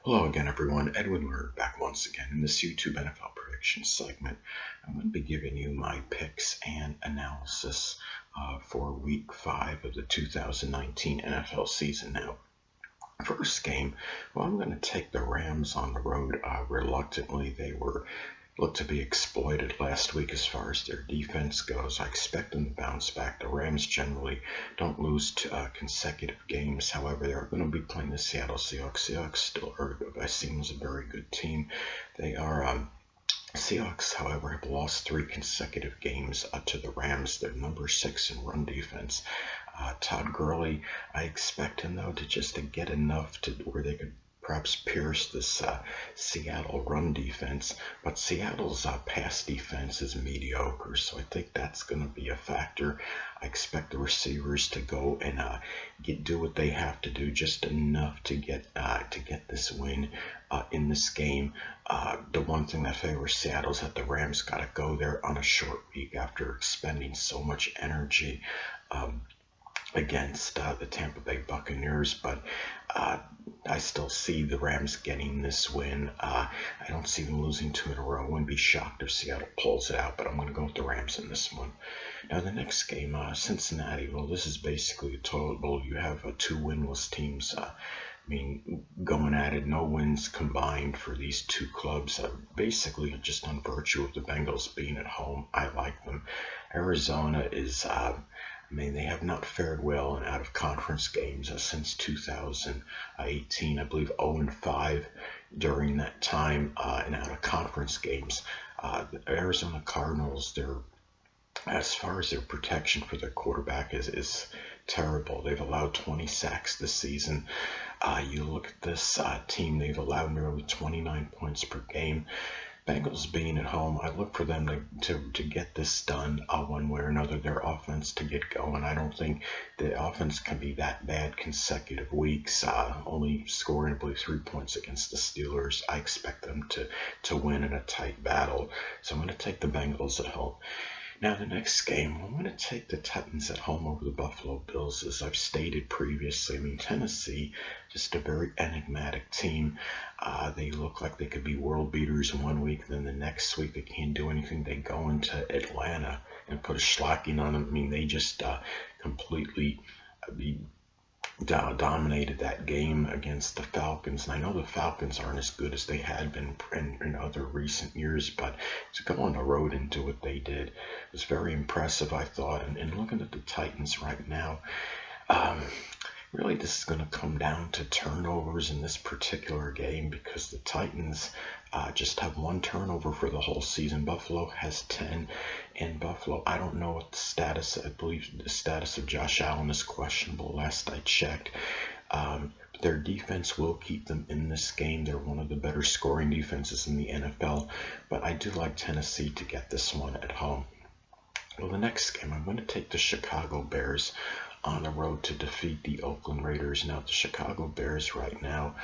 Hello again, everyone. Edwin Learnard back once again in this YouTube NFL prediction segment. I'm going to be giving you my picks and analysis for Week 5 of the 2019 NFL season. Now, first game, well, I'm going to take the Rams on the road. Reluctantly, they looked to be exploited last week as far as their defense goes. I expect them to bounce back. The Rams generally don't lose to consecutive games. However, they're going to be playing the Seattle Seahawks. Seahawks still are, I see them as a very good team. They are. Seahawks, however, have lost 3 consecutive games to the Rams. They're number 6 in run defense. Todd Gurley, I expect him though to get enough to where they could perhaps pierce this Seattle run defense, but Seattle's pass defense is mediocre, so I think that's going to be a factor. I expect the receivers to go and do what they have to do, just enough to get this win in this game. The one thing that favors Seattle is that the Rams got to go there on a short week after expending so much energy against the Tampa Bay Buccaneers, but I still see the Rams getting this win. I don't see them losing 2 in a row. I wouldn't be shocked if Seattle pulls it out, but I'm going to go with the Rams in this one. Now, the next game, Cincinnati. Well, this is basically a total bowl. You have 2 winless teams. Going at it, no wins combined for these 2 clubs. Basically, just on virtue of the Bengals being at home, I like them. Arizona is. They have not fared well in out-of-conference games since 2018. I believe 0-5 during that time in out-of-conference games. The Arizona Cardinals, as far as their protection for their quarterback is terrible. They've allowed 20 sacks this season. You look at this team, they've allowed nearly 29 points per game. Bengals being at home, I look for them to get this done one way or another, their offense to get going. I don't think the offense can be that bad consecutive weeks, only scoring, I believe, 3 points against the Steelers. I expect them to win in a tight battle, so I'm going to take the Bengals at home. Now, the next game, I'm going to take the Titans at home over the Buffalo Bills. As I've stated previously, Tennessee, just a very enigmatic team. They look like they could be world beaters in 1 week, then the next week they can't do anything. They go into Atlanta and put a shellacking on them. They just completely dominated that game against the Falcons. And I know the Falcons aren't as good as they had been in other recent years, but to go on the road and do what they did was very impressive, I thought. And looking at the Titans right now, really this is going to come down to turnovers in this particular game, because the Titans just have 1 turnover for the whole season. Buffalo has 10. In Buffalo, I don't know what the status, I believe the status of Josh Allen is questionable last I checked. Their defense will keep them in this game. They're one of the better scoring defenses in the NFL, but I do like Tennessee to get this one at home. Well, the next game, I'm going to take the Chicago Bears on the road to defeat the Oakland Raiders. Now, the Chicago Bears right now,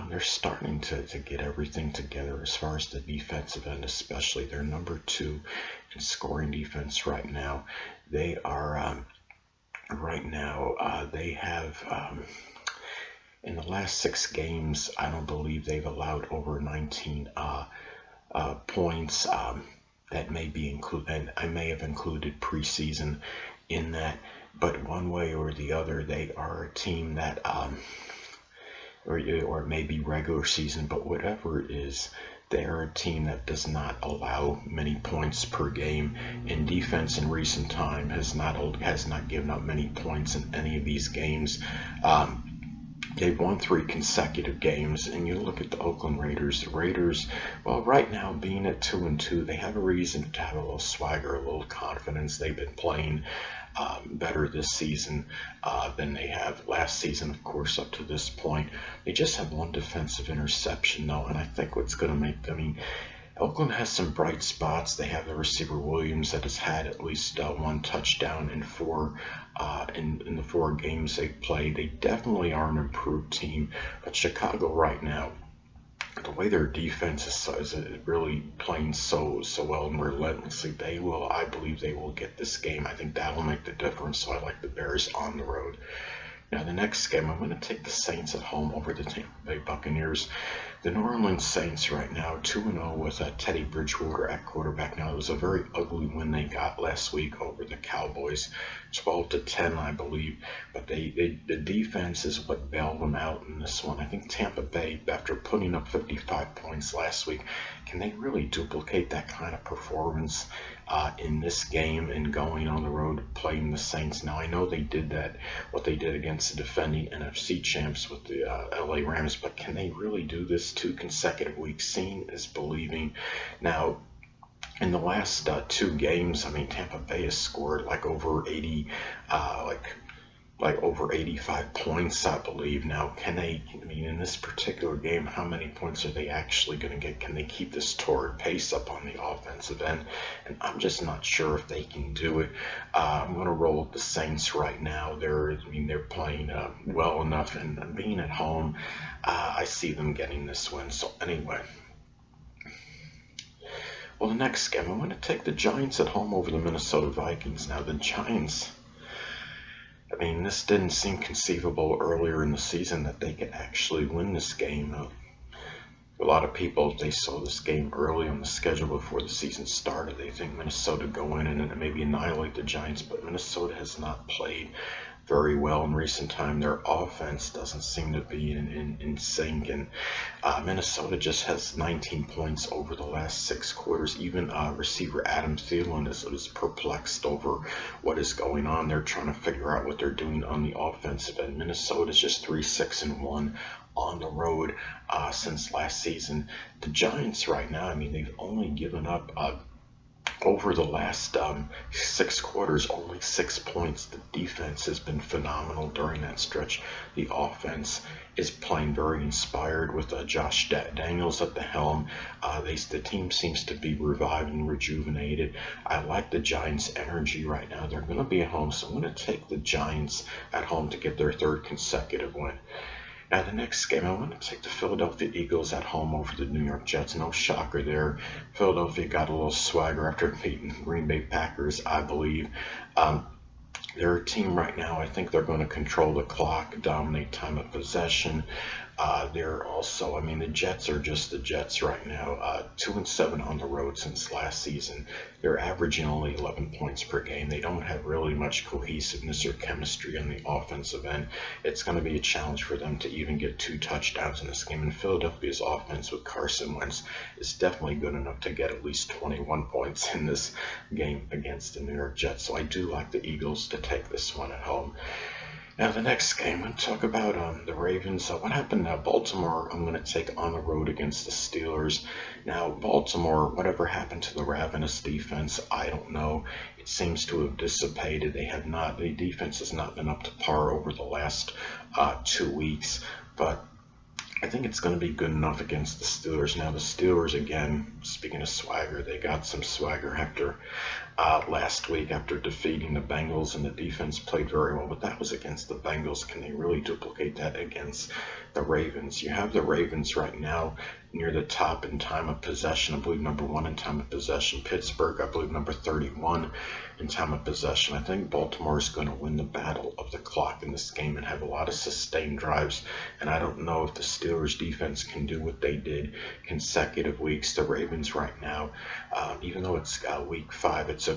they're starting to get everything together as far as the defensive end, especially. They're number 2 in scoring defense right now. They are, they have, in the last 6 games, I don't believe they've allowed over 19 points. That may be included, and I may have included preseason in that, but one way or the other, they are a team that, or it may be regular season, but whatever it is, they're a team that does not allow many points per game. In defense in recent time has not given up many points in any of these games. They've won 3 consecutive games, and you look at the Oakland Raiders. The Raiders, well, right now being at 2-2, they have a reason to have a little swagger, a little confidence. They've been playing better this season than they have last season, of course, up to this point. They just have 1 defensive interception, though, and I think what's going to make them, Oakland has some bright spots. They have the receiver Williams that has had at least 1 touchdown in 4 in the 4 games they've played. They definitely are an improved team, but Chicago right now, the way their defense is really playing so well and relentlessly, I believe they will get this game. I think that'll make the difference. So I like the Bears on the road. Now, the next game, I'm going to take the Saints at home over the Tampa Bay Buccaneers. The New Orleans Saints right now 2-0 with Teddy Bridgewater at quarterback. Now, it was a very ugly win they got last week over the Cowboys, 12-10, I believe. But the defense is what bailed them out in this one. I think Tampa Bay, after putting up 55 points last week, can they really duplicate that kind of performance in this game and going on the road playing the Saints? Now, I know they did that, what they did against the defending NFC champs with the LA Rams, but can they really do this 2 consecutive weeks? Seeing is believing. Now, in the last 2 games, I mean, Tampa Bay has scored like over 80, like over 85 points, I believe. Now, can they, I mean, in this particular game, how many points are they actually going to get? Can they keep this torrid pace up on the offensive end? And I'm just not sure if they can do it. I'm going to roll with the Saints right now. They're playing well enough, and being at home, I see them getting this win. So anyway. Well, the next game, I'm going to take the Giants at home over the Minnesota Vikings. Now, the Giants, I mean, this didn't seem conceivable earlier in the season that they could actually win this game. A lot of people, if they saw this game early on the schedule before the season started, they think Minnesota go in and maybe annihilate the Giants, but Minnesota has not played very well in recent time. Their offense doesn't seem to be in sync, and Minnesota just has 19 points over the last 6 quarters. Even receiver Adam Thielen is perplexed over what is going on. They're trying to figure out what they're doing on the offensive end. Minnesota's just 3-6-1 on the road since last season. The Giants right now, I mean, they've only given up over the last 6 quarters, only 6 points. The defense has been phenomenal during that stretch. The offense is playing very inspired with Josh Daniels at the helm. The team seems to be revived and rejuvenated. I like the Giants' energy right now. They're going to be at home, so I'm going to take the Giants at home to get their 3rd consecutive win. Now, the next game, I want to take the Philadelphia Eagles at home over the New York Jets. No shocker there. Philadelphia got a little swagger after beating Green Bay Packers, I believe. They're a team right now, I think they're going to control the clock, dominate time of possession. They're also, I mean, the Jets are just the Jets right now. 2-7 on the road since last season. They're averaging only 11 points per game. They don't have really much cohesiveness or chemistry on the offensive end. It's going to be a challenge for them to even get 2 touchdowns in this game. And Philadelphia's offense with Carson Wentz is definitely good enough to get at least 21 points in this game against the New York Jets. So I do like the Eagles to take this one at home. Now, the next game, I'm going to talk about the Ravens. What happened to Baltimore, I'm going to take on the road against the Steelers. Now, Baltimore, whatever happened to the Ravenous defense, I don't know. It seems to have dissipated. The defense has not been up to par over the last 2 weeks, but I think it's going to be good enough against the Steelers. Now, the Steelers, again, speaking of swagger, they got some swagger after last week after defeating the Bengals, and the defense played very well, but that was against the Bengals. Can they really duplicate that against the Ravens? You have the Ravens right now near the top in time of possession. I believe number 1 in time of possession. Pittsburgh, I believe, number 31 in time of possession. I think Baltimore is going to win the battle of the clock in this game and have a lot of sustained drives, and I don't know if the Steelers defense can do what they did consecutive weeks. The Ravens right now, even though it's week 5, it's a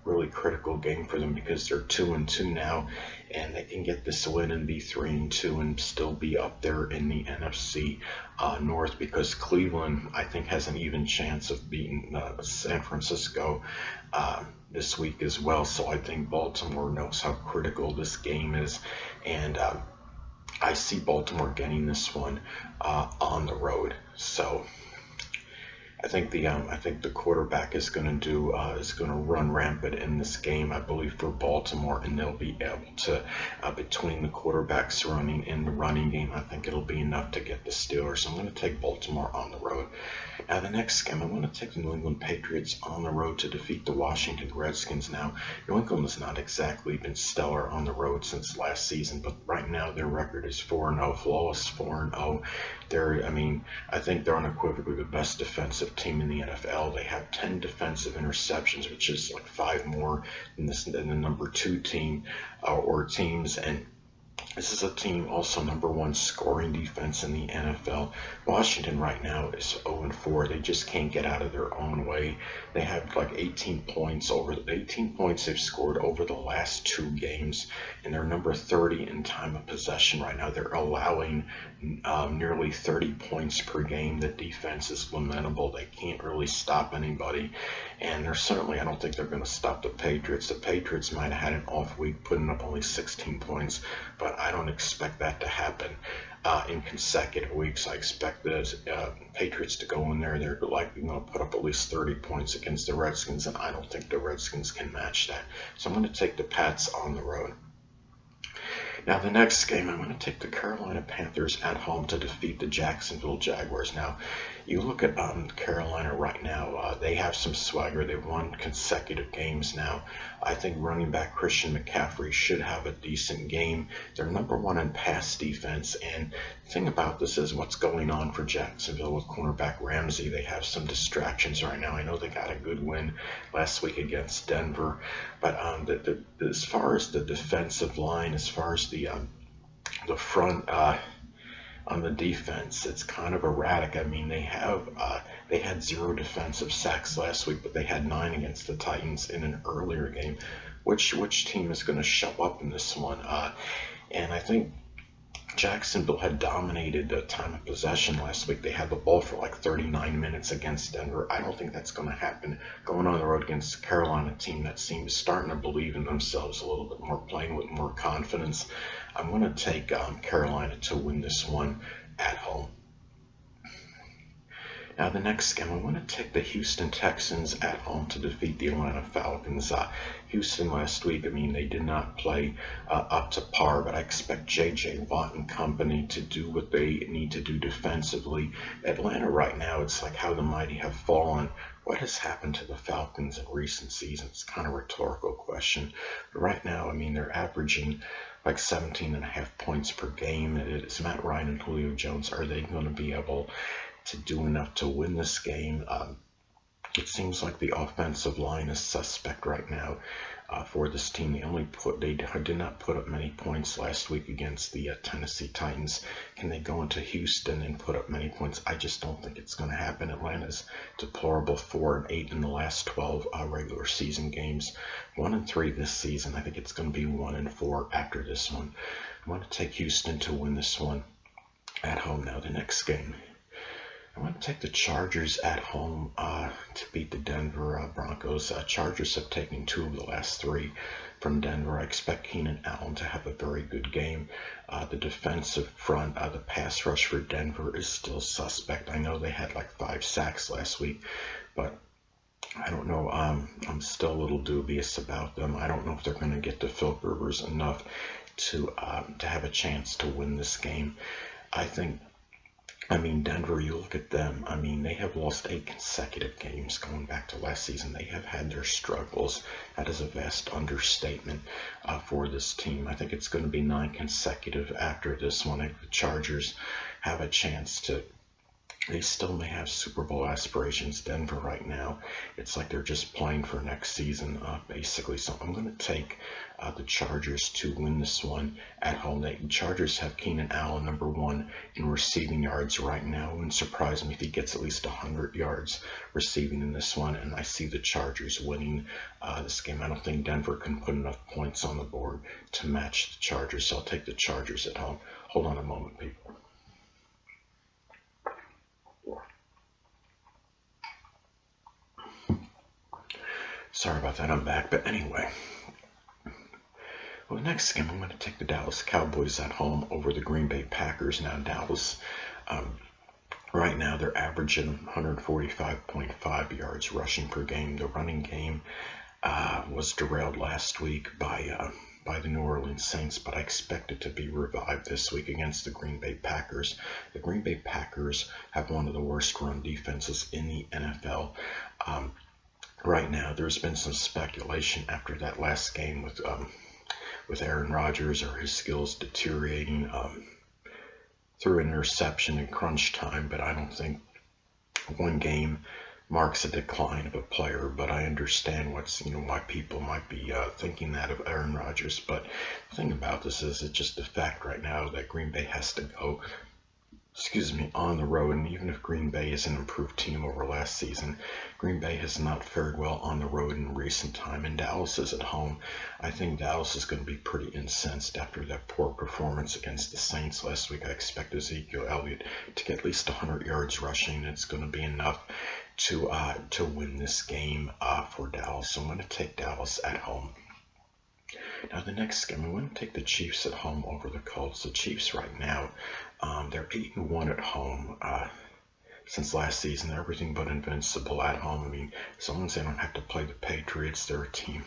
really critical game for them because they're 2-2 now, and they can get this win and be 3-2 and still be up there in the NFC North, because Cleveland, I think, has an even chance of beating San Francisco this week as well. So I think Baltimore knows how critical this game is, and I see Baltimore getting this one on the road. So I think the quarterback is going to run rampant in this game, I believe, for Baltimore, and they'll be able to between the quarterbacks running in the running game, I think it'll be enough to get the Steelers. So I'm going to take Baltimore on the road. Now, the next game, I want to take the New England Patriots on the road to defeat the Washington Redskins. Now, New England has not exactly been stellar on the road since last season, but right now their record is 4-0, flawless 4-0. I think they're unequivocally the best defensive team in the NFL. They have 10 defensive interceptions, which is like 5 more than the number 2 team or teams, and This is a team also number one scoring defense in the NFL. Washington right now is 0-4. They just can't get out of their own way. They have like 18 points they've scored over the last two games, and they're number 30 in time of possession right now. They're allowing nearly 30 points per game. The defense is lamentable. They can't really stop anybody, and I don't think they're going to stop the Patriots. The Patriots might have had an off week, putting up only 16 points, but I don't expect that to happen in consecutive weeks. I expect the Patriots to go in there. They're likely going to put up at least 30 points against the Redskins, and I don't think the Redskins can match that. So I'm going to take the Pats on the road. Now, the next game, I'm going to take the Carolina Panthers at home to defeat the Jacksonville Jaguars. Now, you look at Carolina right now, they have some swagger. They've won consecutive games now. I think running back Christian McCaffrey should have a decent game. They're number one in pass defense, and the thing about this is what's going on for Jacksonville with cornerback Ramsey. They have some distractions right now. I know they got a good win last week against Denver, but as far as the defensive line, as far as the front on the defense, it's kind of erratic. I mean, they had 0 defensive sacks last week, but they had 9 against the Titans in an earlier game. Which team is going to show up in this one? And I think Jacksonville had dominated the time of possession last week. They had the ball for like 39 minutes against Denver. I don't think that's going to happen going on the road against a Carolina team that seems starting to believe in themselves a little bit more, playing with more confidence. I'm going to take Carolina to win this one at home. Now, the next game, I want to take the Houston Texans at home to defeat the Atlanta Falcons. Houston last week, I mean, they did not play up to par, but I expect J.J. Watt and company to do what they need to do defensively. Atlanta right now, it's like how the mighty have fallen. What has happened to the Falcons in recent seasons? Kind of a rhetorical question. But right now, I mean, they're averaging like 17.5 points per game. It's Matt Ryan and Julio Jones. Are they going to be able to do enough to win this game? It seems like the offensive line is suspect right now for this team. They did not put up many points last week against the Tennessee Titans. Can they go into Houston and put up many points? I just don't think it's going to happen. Atlanta's deplorable 4-8 in the last 12 regular season games, 1-3 this season. I think it's going to be 1-4 after this one. I want to take Houston to win this one at home. Now, the next game, I want to take the Chargers at home to beat the Denver Broncos. Chargers have taken 2 of the last 3 from Denver. I expect Keenan Allen to have a very good game. The defensive front, the pass rush for Denver is still suspect. I know they had like 5 sacks last week, but I don't know. I'm still a little dubious about them. I don't know if they're going to get to Phil Rivers enough to have a chance to win this game. I mean, Denver, you look at them, I mean, they have lost 8 consecutive games going back to last season. They have had their struggles. That is a vast understatement for this team. I think it's going to be 9 consecutive after this one. If the Chargers have a chance to, they still may have Super Bowl aspirations. Denver right now, it's like they're just playing for next season, basically. So I'm going to take the Chargers to win this one at home. The Chargers have Keenan Allen number 1 in receiving yards right now. It wouldn't surprise me if he gets at least 100 yards receiving in this one, and I see the Chargers winning this game. I don't think Denver can put enough points on the board to match the Chargers, so I'll take the Chargers at home. Hold on a moment, people. Sorry about that, I'm back. But anyway, well, the next game, I'm going to take the Dallas Cowboys at home over the Green Bay Packers. Now, Dallas, right now, they're averaging 145.5 yards rushing per game. The running game was derailed last week by the New Orleans Saints, but I expect it to be revived this week against the Green Bay Packers. The Green Bay Packers have one of the worst run defenses in the NFL. Right now, there's been some speculation after that last game with Aaron Rodgers or his skills deteriorating through an interception in crunch time, but I don't think one game marks a decline of a player, but I understand why people might be thinking that of Aaron Rodgers. But the thing about this is it's just a fact right now that Green Bay has to go, on the road. And even if Green Bay is an improved team over last season, Green Bay has not fared well on the road in recent time, and Dallas is at home. I think Dallas is going to be pretty incensed after that poor performance against the Saints last week. I expect Ezekiel Elliott to get at least 100 yards rushing. It's going to be enough to win this game for Dallas. So I'm going to take Dallas at home. Now the next game, I'm going to take the Chiefs at home over the Colts. The Chiefs right now, they're 8-1 at home. Since last season, they're everything but invincible at home. I mean, as long as they don't have to play the Patriots, they're a team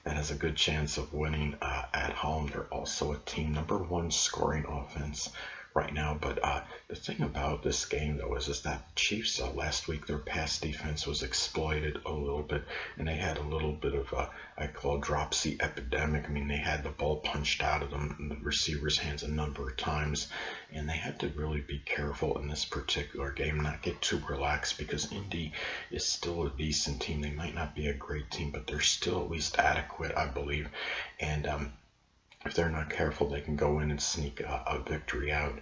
that has a good chance of winning at home. They're also a team #1 scoring offense right now. But the thing about this game, though, is that Chiefs last week, their pass defense was exploited a little bit, and they had a little bit of I call dropsy epidemic. I mean, they had the ball punched out of them in the receiver's hands a number of times, and they had to really be careful in this particular game, not get too relaxed, because Indy is still a decent team. They might not be a great team, but they're still at least adequate, I believe. And if they're not careful, they can go in and sneak a victory out.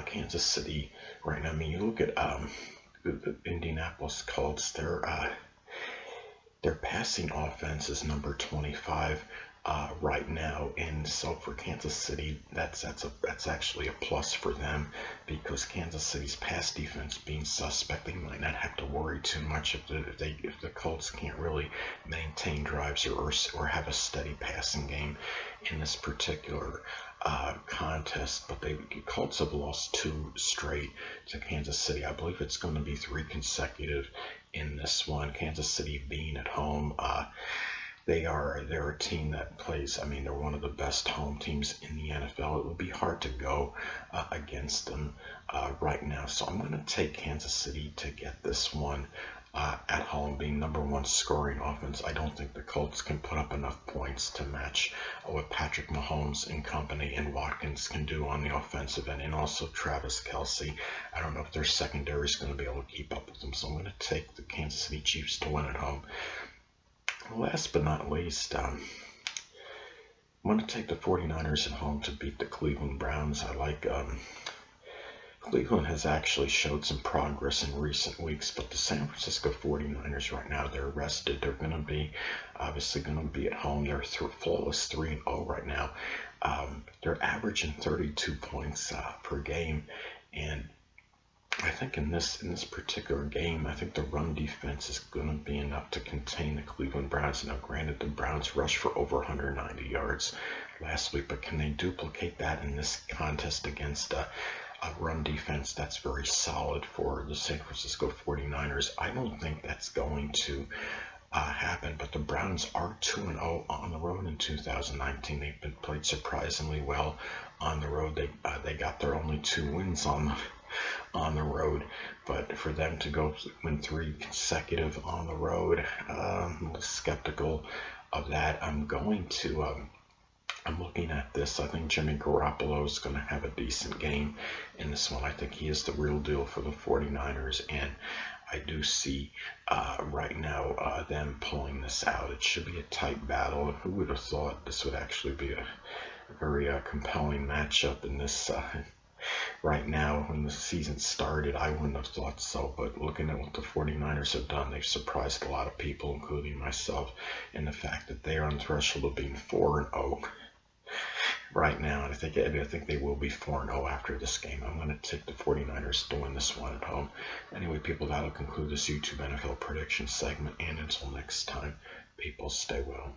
Kansas City right now, I mean, you look at the Indianapolis Colts, their passing offense is number 25 right now, and so for Kansas City, that's actually a plus for them, because Kansas City's pass defense being suspect, they might not have to worry too much if the Colts can't really maintain drives or have a steady passing game in this particular contest. But the Colts have lost 2 straight to Kansas City. I believe it's going to be 3 consecutive in this one. Kansas City being at home, they're a team that plays. I mean, they're one of the best home teams in the NFL. It would be hard to go against them right now. So I'm going to take Kansas City to get this one at home, being #1 scoring offense. I don't think the Colts can put up enough points to match what Patrick Mahomes and company and Watkins can do on the offensive end, and also Travis Kelce. I don't know if their secondary is going to be able to keep up with them, so I'm going to take the Kansas City Chiefs to win at home. Last but not least, I'm going to take the 49ers at home to beat the Cleveland Browns. I like Cleveland has actually showed some progress in recent weeks, but the San Francisco 49ers right now, they're rested. They're obviously going to be at home. They're flawless 3-0 right now. They're averaging 32 points per game, and I think in this particular game, I think the run defense is going to be enough to contain the Cleveland Browns. Now, granted, the Browns rushed for over 190 yards last week, but can they duplicate that in this contest against a run defense that's very solid for the San Francisco 49ers? I don't think that's going to happen, but the Browns are 2-0 on the road in 2019. They've been played surprisingly well on the road. They got their only 2 wins on the road, but for them to go win 3 consecutive on the road, I'm a little skeptical of that. I'm looking at this. I think Jimmy Garoppolo is going to have a decent game in this one. I think he is the real deal for the 49ers, and I do see right now them pulling this out. It should be a tight battle. Who would have thought this would actually be a very compelling matchup in this right now? When the season started, I wouldn't have thought so, but looking at what the 49ers have done, they've surprised a lot of people, including myself, in the fact that they are on the threshold of being 4-0 right now, and I think they will be 4-0 after this game. I'm going to take the 49ers to win this one at home. Anyway, people, that'll conclude this YouTube NFL prediction segment, and until next time, people, stay well.